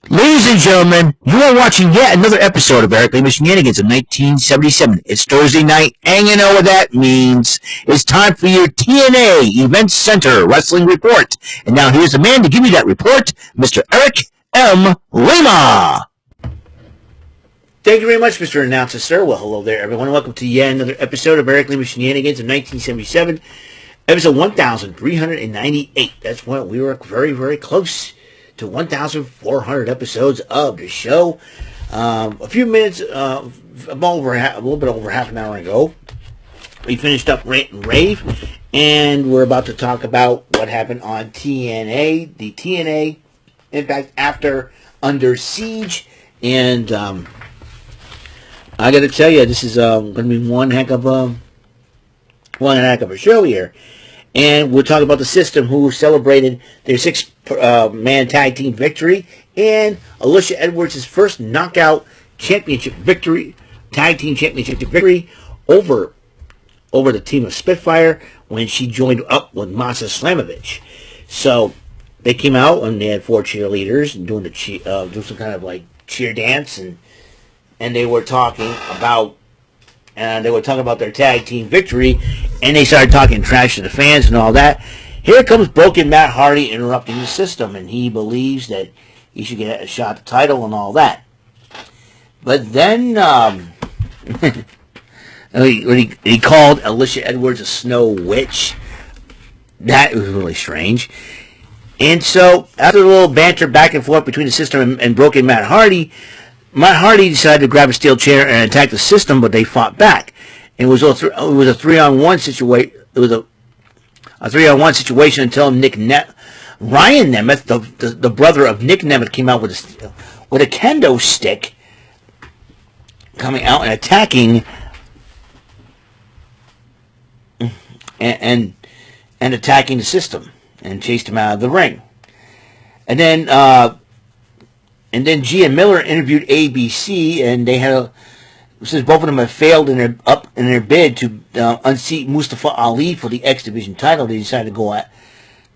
Ladies and gentlemen, you are watching yet another episode of Eric Lima Shenanigans of 1977. It's Thursday night, and you know what that means. It's time for your TNA Event Center Wrestling Report. And now here's the man to give you that report, Mr. Eric M. Lima. Thank you very much, Mr. Announcer, sir. Well, hello there, everyone. Welcome to yet another episode of Eric Lima Shenanigans of 1977, episode 1398. That's when we were very, very close to 1,400 episodes of the show. A few minutes, a little bit over half an hour ago, we finished up Rant and Rave, and we're about to talk about what happened on TNA, the TNA Impact After Under Siege, and I got to tell you, this is going to be one heck of a show here. And we'll talk about the System, who celebrated their six-man tag team victory, and Alicia Edwards' first knockout championship victory, tag team championship victory over the team of Spitfire when she joined up with Masa Slamovich. So they came out and they had four cheerleaders and doing some kind of like cheer dance, and they were talking about their tag team victory, and they started talking trash to the fans and all that. Here comes broken Matt Hardy interrupting the System, and he believes that he should get a shot at the title and all that. But then he called Alicia Edwards a snow witch. That was really strange. And so after a little banter back and forth between the System and broken Matt Hardy decided to grab a steel chair and attack the System, but they fought back. It was a 3-on-1 situation. It was a 3-on-1 situation until Ryan Nemeth, the brother of Nick Nemeth, came out with a kendo stick, coming out and attacking and attacking the System, and chased him out of the ring. And then Gia Miller interviewed ABC, and since both of them have failed in their bid to unseat Mustafa Ali for the X Division title, they decided to go at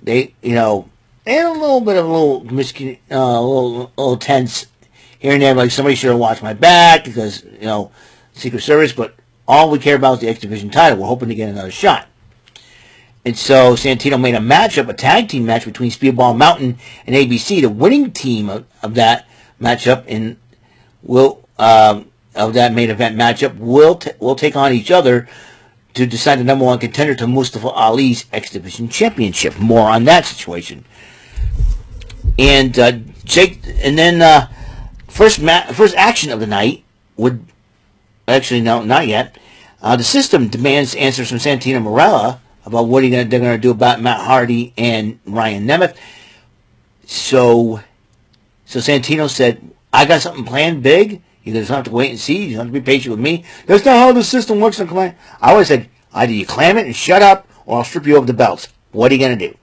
they had a little tense here and there, like somebody should have watched my back because Secret Service, but all we care about is the X Division title. We're hoping to get another shot. And so Santino made a tag team match between Speedball Mountain and ABC. The winning team of that matchup of that main event matchup will take on each other to decide the number one contender to Mustafa Ali's X Division Championship. More on that situation. And first action of the night would actually no, not yet. The System demands answers from Santino Marella about what they're going to do about Matt Hardy and Ryan Nemeth. So Santino said, I got something planned big. You just have to wait and see. You don't have to be patient with me. That's not how the System works. I always said, either you clam it and shut up, or I'll strip you of the belts. What are you going to do?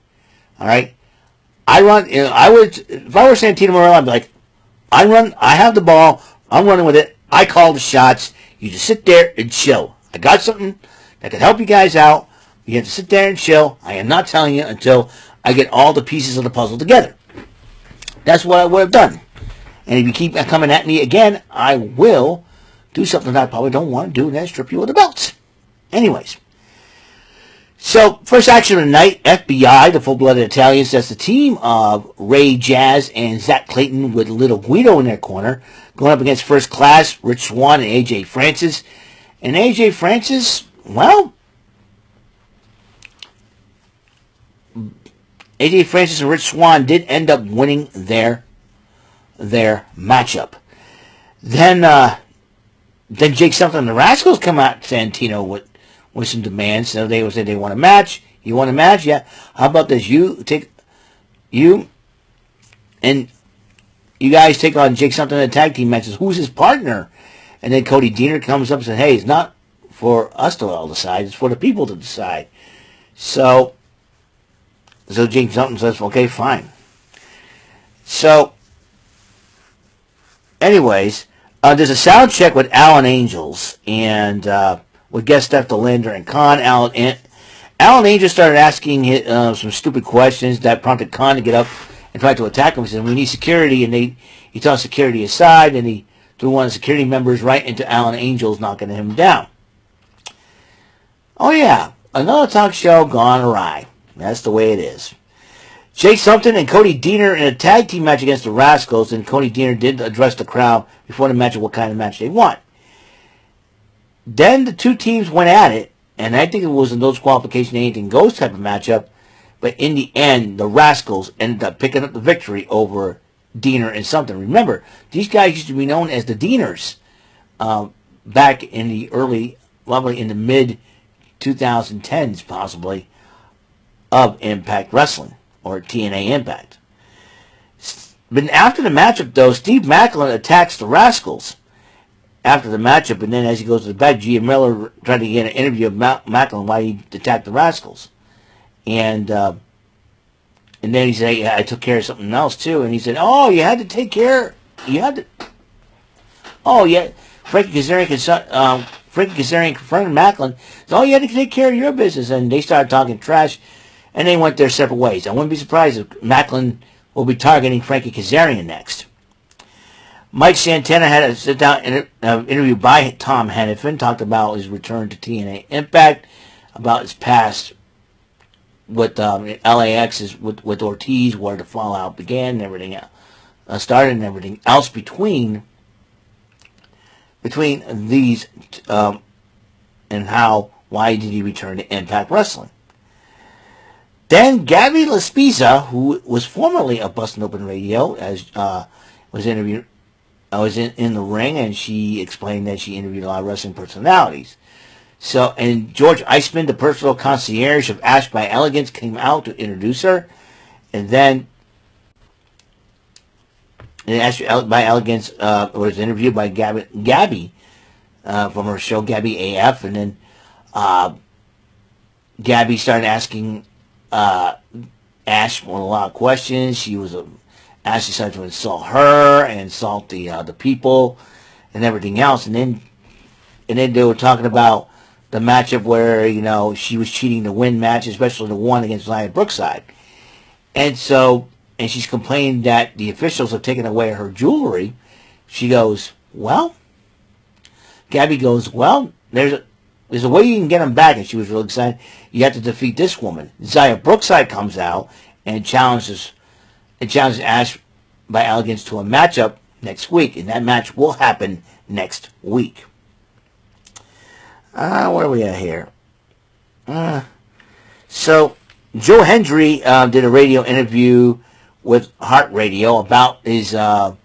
All right? If I were Santino Marella, I'd be like, I have the ball. I'm running with it. I call the shots. You just sit there and chill. I got something that can help you guys out. You have to sit there and chill. I am not telling you until I get all the pieces of the puzzle together. That's what I would have done. And if you keep coming at me again, I will do something that I probably don't want to do, and then strip you of the belts. Anyways. So, first action of the night, FBI, the full-blooded Italians, that's the team of Ray Jazz and Zach Clayton with Little Guido in their corner, going up against First Class, Rich Swann, and AJ Francis. And AJ Francis, well, AJ Francis and Rich Swann did end up winning their matchup. Then Jake Something and the Rascals come out to Santino with some demands. So they would say they want a match. You want a match? Yeah. How about this? You guys take on Jake Something in a tag team matches. Who's his partner? And then Cody Deaner comes up and says, hey, it's not for us to all decide. It's for the people to decide. So Jake Something says, okay, fine. So, anyways, there's a sound check with Alan Angels and with guest Steph DeLinder and Khan. Alan Angels started asking some stupid questions that prompted Khan to get up and tried to attack him. He said, "We need security," and he tossed security aside, and he threw one of the security members right into Alan Angels, knocking him down. Oh yeah, another talk show gone awry. That's the way it is. Jay Sumpton and Cody Deaner in a tag team match against the Rascals, and Cody Deaner did address the crowd before the match of what kind of match they want. Then the two teams went at it, and I think it was a no qualification anything goes type of matchup, but in the end, the Rascals ended up picking up the victory over Deaner and Sumpton. Remember, these guys used to be known as the Deaners back in the probably in the mid 2010s possibly, of Impact Wrestling, or TNA Impact. But after the matchup, though, Steve Macklin attacks the Rascals after the matchup, and then as he goes to the back, Gia Miller tried to get an interview of Macklin why he attacked the Rascals. And then he said, yeah, I took care of something else, too. And he said, oh, you had to take care, oh, yeah, Frankie Kazarian confronted Macklin. Oh, you had to take care of your business. And they started talking trash, and they went their separate ways. I wouldn't be surprised if Macklin will be targeting Frankie Kazarian next. Mike Santana had a sit-down interview by Tom Hennepin, talked about his return to TNA Impact, about his past with LAX, with Ortiz, where the fallout began, and everything started, and everything else between these, and why did he return to Impact Wrestling? Then Gabby Laspiza, who was formerly of Bustin' Open Radio, was interviewed. I was in the ring, and she explained that she interviewed a lot of wrestling personalities. So, and George Iceman, the personal concierge of Ash by Elegance, came out to introduce her, and then Ash by Elegance was interviewed by Gabby from her show Gabby AF, and then Gabby started asking Ash a lot of questions. Ash decided to insult her and insult the people and everything else, and then they were talking about the matchup where she was cheating to win matches, especially the one against Nia Brookside, and she's complaining that the officials have taken away her jewelry. She goes, well, Gabby goes, well, there's a way you can get them back, and she was real excited. You have to defeat this woman. Nia Brookside comes out and challenges Ash by Elegance to a matchup next week, and that match will happen next week. Where are we at here? So Joe Hendry did a radio interview with Heart Radio about his, about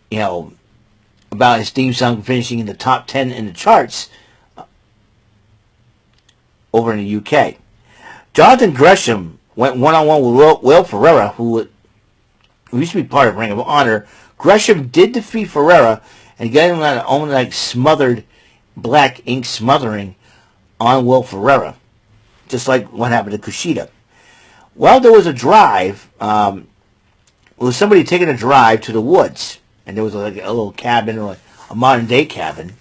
his theme song finishing in the top 10 in the charts over in the UK. Jonathan Gresham went one-on-one with Will Ferreira, who used to be part of Ring of Honor. Gresham did defeat Ferreira and got him an almost smothered black ink smothering on Will Ferreira, just like what happened to Kushida. Well, there was a drive. It was somebody taking a drive to the woods, and there was a little cabin, or a modern-day cabin,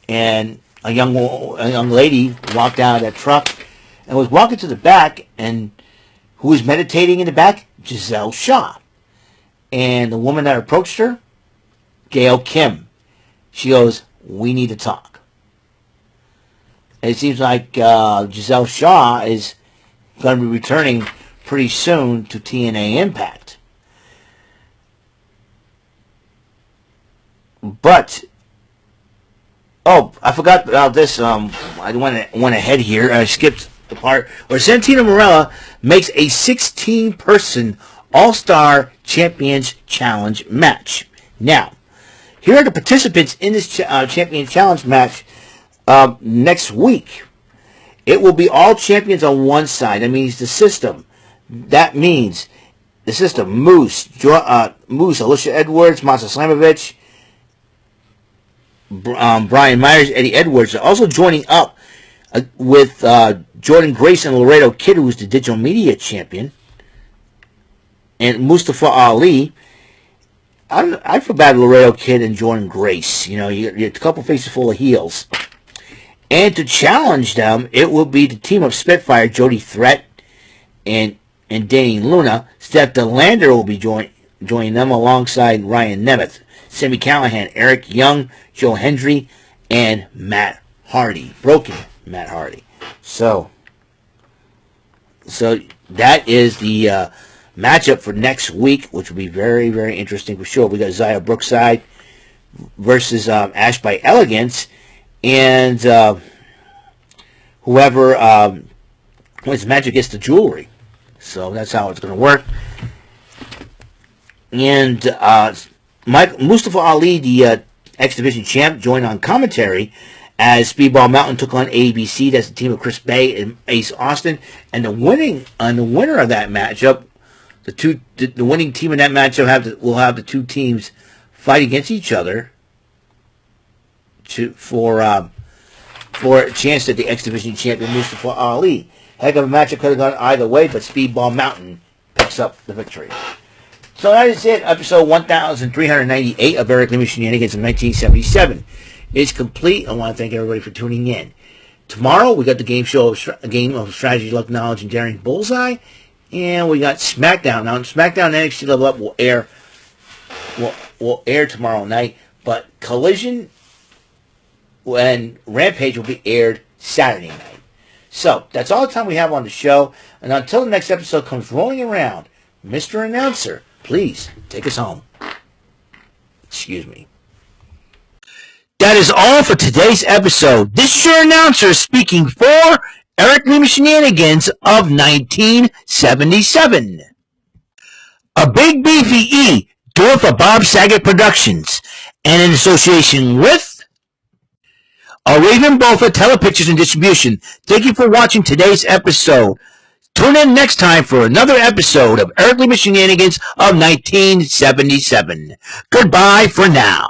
and a young lady walked out of that truck and was walking to the back, and who was meditating in the back? Giselle Shaw. And the woman that approached her, Gail Kim. She goes, we need to talk. And it seems like Giselle Shaw is going to be returning pretty soon to TNA Impact. But, I forgot about this. I went ahead here. I skipped the part where Santino Marella makes a 16-person All-Star Champions Challenge match. Now, here are the participants in this Champions Challenge match next week. It will be all champions on one side. That means the system. That means the system. Moose, Alicia Edwards, Masa Slamovich, Brian Myers, Eddie Edwards are also joining up with Jordan Grace and Laredo Kid, who is the digital media champion, and Mustafa Ali. I feel bad Laredo Kid and Jordan Grace. You're a couple faces full of heels. And to challenge them, it will be the team of Spitfire, Jody Threat, and and Dane Luna. Steph DeLander will be joining them alongside Ryan Nemeth, Sami Callahan, Eric Young, Joe Hendry, and Matt Hardy. Broken Matt Hardy. So that is the matchup for next week, which will be very, very interesting for sure. We got Zaya Brookside versus Ash by Elegance, and whoever wins matchup gets the jewelry. So that's how it's going to work. And Mustafa Ali, the X Division champ, joined on commentary as Speedball Mountain took on ABC. That's the team of Chris Bay and Ace Austin. And the winner of that matchup, the winning team in that matchup will have the two teams fight against each other for a chance at the X Division champion Mustafa Ali. Heck of a matchup, could have gone either way, but Speedball Mountain picks up the victory. So that is it. Episode 1398 of Eric Lima Shenanigans of 1977 is complete. I want to thank everybody for tuning in. Tomorrow we got the game of strategy, luck, knowledge, and daring bullseye, and we got SmackDown. Now SmackDown and NXT Level Up will air tomorrow night, but Collision and Rampage will be aired Saturday night. So that's all the time we have on the show, and until the next episode comes rolling around, Mr. Announcer, please take us home. Excuse me. That is all for today's episode. This is your announcer speaking for Eric Lima Shenanigans of 1977. A Big Beefy E, do it for Bob Saget Productions, and in association with a Raven Bofa Telepictures and Distribution. Thank you for watching today's episode. Tune in next time for another episode of Eric Lima Shenanigans of 1977. Goodbye for now.